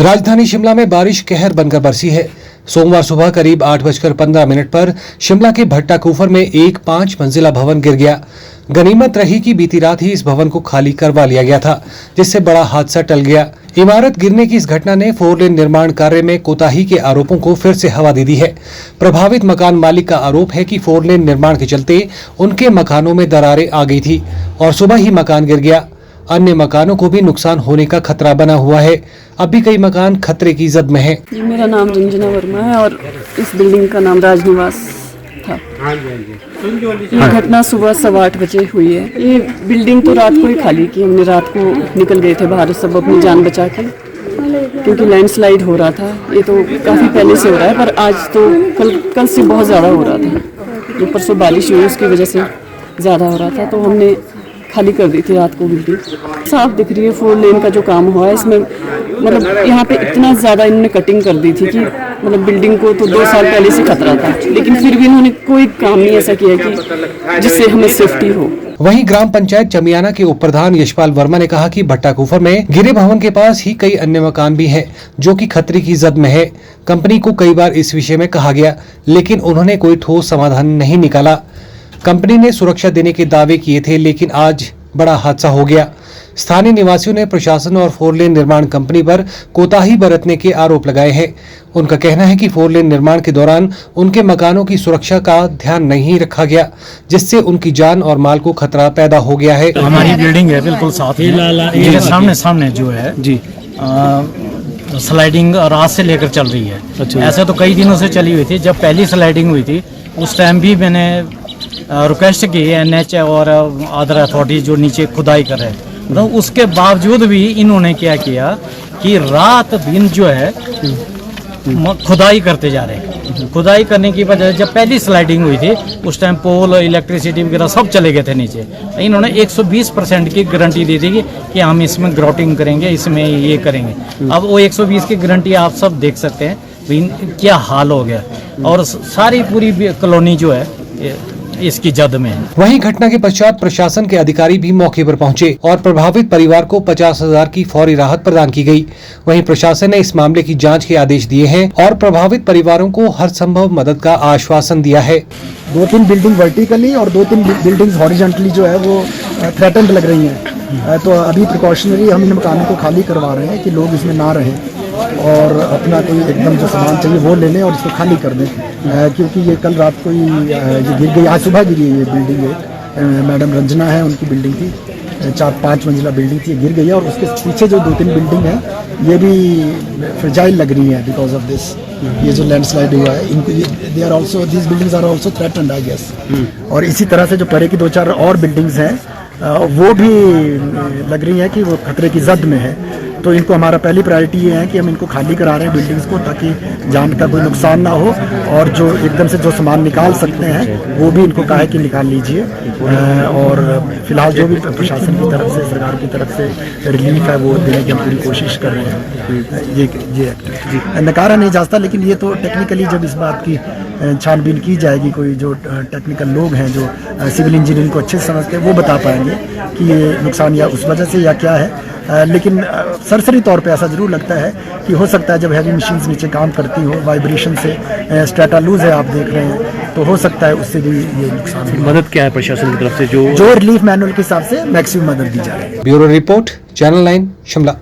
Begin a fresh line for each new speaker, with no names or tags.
राजधानी शिमला में बारिश कहर बनकर बरसी है। सोमवार सुबह करीब 8:15 पर शिमला के भट्टा कूफर में एक 5 मंजिला भवन गिर गया। गनीमत रही कि बीती रात ही इस भवन को खाली करवा लिया गया था, जिससे बड़ा हादसा टल गया। इमारत गिरने की इस घटना ने 4 लेन निर्माण कार्य में कोताही के आरोपों को फिर से हवा दे दी है। प्रभावित मकान मालिक का आरोप है कि 4 लेन निर्माण के चलते उनके मकानों में दरारें आ गई थी और सुबह ही मकान गिर गया। अन्य मकानों को भी नुकसान होने का खतरा बना हुआ है। अब भी कई मकान खतरे की जद में हैं।
जी, मेरा नाम रंजना वर्मा है और इस बिल्डिंग का नाम राजनिवास था। ये घटना सुबह 8:15 बजे हुई है। ये बिल्डिंग तो रात को ही खाली की, हमने रात को निकल गए थे बाहर सब अपनी जान बचा के, क्योंकि लैंडस्लाइड हो रहा था। ये तो काफ़ी पहले से हो रहा है, पर आज तो कल से बहुत ज़्यादा हो रहा था। जो परसों बारिश हुई उसकी वजह से ज़्यादा हो रहा था, तो हमने खाली कर दी थी रात को। बिल्डिंग साफ दिख रही है। 4 लेन का जो काम हुआ है इसमें मतलब यहाँ पे इतना ज़्यादा इन्होंने कटिंग कर दी थी कि मतलब बिल्डिंग को तो 2 साल पहले से खतरा था, लेकिन फिर भी इन्होंने कोई काम नहीं ऐसा किया कि जिससे हमें सेफ्टी हो।
वहीं ग्राम पंचायत चमियाना के उप प्रधान यशपाल वर्मा ने कहा कि भट्टा कूफर में गिरे भवन के पास ही कई अन्य मकान भी हैं, जो कि खतरे की जद में है। कंपनी को कई बार इस विषय में कहा गया, लेकिन उन्होंने कोई ठोस समाधान नहीं निकाला। कंपनी ने सुरक्षा देने के दावे किए थे, लेकिन आज बड़ा हादसा हो गया। स्थानीय निवासियों ने प्रशासन और 4 लेन निर्माण कंपनी पर कोताही बरतने के आरोप लगाए हैं। उनका कहना है कि 4 लेन निर्माण के दौरान उनके मकानों की सुरक्षा का ध्यान नहीं रखा गया, जिससे उनकी जान और माल को खतरा पैदा हो गया है।
हमारी बिल्डिंग है बिल्कुल साथ में, सामने जो है जी स्लाइडिंग रात से लेकर चल रही है। अच्छा। ऐसे तो कई दिनों से चली हुई थी। जब पहली स्लाइडिंग हुई थी उस टाइम भी मैंने रिक्वेस्ट की NH और अदर अथॉरिटी जो नीचे खुदाई कर रहे हैं, तो उसके बावजूद भी इन्होंने क्या किया कि रात दिन जो है खुदाई करते जा रहे हैं। खुदाई करने की वजह जब पहली स्लाइडिंग हुई थी उस टाइम पोल इलेक्ट्रिसिटी वगैरह सब चले गए थे नीचे। इन्होंने 120% की गारंटी दी थी कि हम इसमें ग्राउटिंग करेंगे, इसमें ये करेंगे। अब वो 120 की गारंटी आप सब देख सकते हैं क्या हाल हो गया, और सारी पूरी कॉलोनी जो है इसकी जद में है।
वहीं घटना के पश्चात प्रशासन के अधिकारी भी मौके पर पहुंचे और प्रभावित परिवार को 50,000 की फौरी राहत प्रदान की गई। वहीं प्रशासन ने इस मामले की जांच के आदेश दिए हैं और प्रभावित परिवारों को हर संभव मदद का आश्वासन दिया है।
2-3 बिल्डिंग वर्टिकली और 2-3 बिल्डिंग्स हॉरिजॉन्टली जो है वो थ्रेटेंड लग रही हैं। तो अभी प्रिकॉशनरी हम इन मकानों को खाली करवा रहे हैं कि लोग इसमें ना रहें और अपना कोई एकदम जो सामान चाहिए वो ले लें और इसको खाली कर दें, क्योंकि ये कल रात को ही ये गिर गई। आज सुबह गिरी है ये बिल्डिंग। मैडम रंजना है, उनकी बिल्डिंग थी, 4-5 मंजिला बिल्डिंग थी, गिर गई है। और उसके पीछे जो 2-3 बिल्डिंग है ये भी फ्रेजाइल लग रही है बिकॉज ऑफ दिस। ये जो लैंडस्लाइड हुआ है इनको they are also these buildings are also threatened I guess. और इसी तरह से जो परे की 2-4 और बिल्डिंग्स हैं वो भी लग रही है कि वो खतरे की जद में है। तो इनको हमारा पहली प्रायोरिटी ये है कि हम इनको खाली करा रहे हैं बिल्डिंग्स को, ताकि जान का कोई नुकसान ना हो। और जो एकदम से जो सामान निकाल सकते हैं वो भी इनको कहा है कि निकाल लीजिए। और फिलहाल जो भी प्रशासन की तरफ से, सरकार की तरफ से रिलीफ है वो देने की हम पूरी कोशिश कर रहे हैं। ये नकारा नहीं जा सकता, लेकिन ये तो टेक्निकली जब इस बात की छानबीन की जाएगी, कोई जो टेक्निकल लोग हैं जो सिविल इंजीनियरिंग को अच्छे से समझते हैं वो बता पाएंगे कि ये नुकसान या उस वजह से या क्या है। लेकिन सरसरी तौर पे ऐसा जरूर लगता है कि हो सकता है जब हैवी मशीन्स नीचे काम करती हो, वाइब्रेशन से स्ट्रेटा लूज है आप देख रहे हैं, तो हो सकता है उससे भी ये नुकसान।
मदद क्या है प्रशासन की तरफ से? जो
रिलीफ मैनुअल के हिसाब से मैक्सिमम मदद दी जा रही है।
Bureau report, channel 9 Shimla.